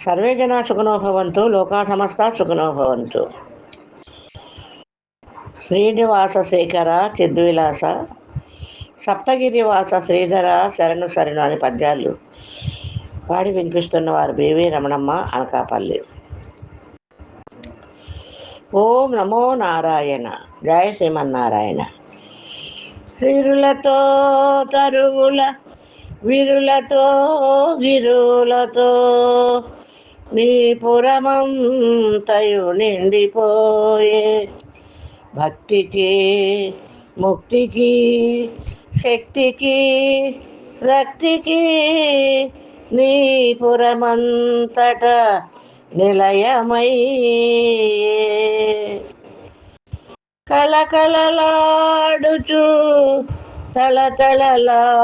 Survey జనా సుఖినో భవంతు, లోకా సమస్తా సుఖినో భవంతు. శ్రీనివాస శేఖర చిద్విలాస సప్తగిరివాస శ్రీధర శరణు శరణు అనే పద్యాలు పాడి వినిపిస్తున్న వారు బివి రమణమ్మ అనకాపల్లి. ఓం నమో నారాయణ. జయ శ్రీమన్నారాయణ. వీరులతో తరువుల వీరులతో గిరులతో నీ పురమంతయు నిండిపోయే, భక్తికి ముక్తికి శక్తికి రక్తికి నీ పురమంతట నిలయమై కళకళలాడుచు తళతళలాడుచు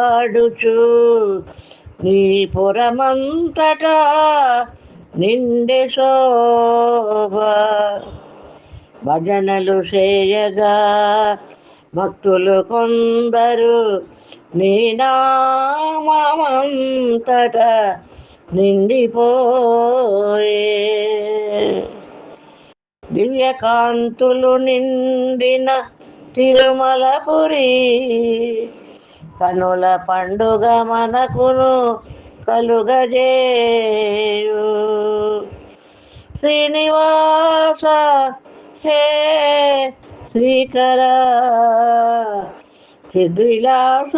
నీ పురమంతట నిండే శోభ. భజనలు చేయగా భక్తులు కొందరు నీ నామమంతట నిండిపోయే, దివ్యకాంతులు నిండిన తిరుమలపురి కనుల పండుగ మనకును కలుగజేయు. శ్రీనివాస హే శ్రీకర చిద్విలాస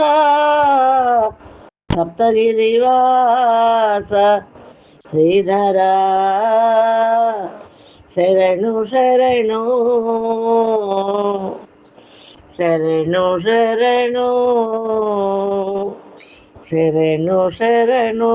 సప్తగిరివాస శ్రీధర శరణు శరణు శరణు శరణు శరణు శరణు.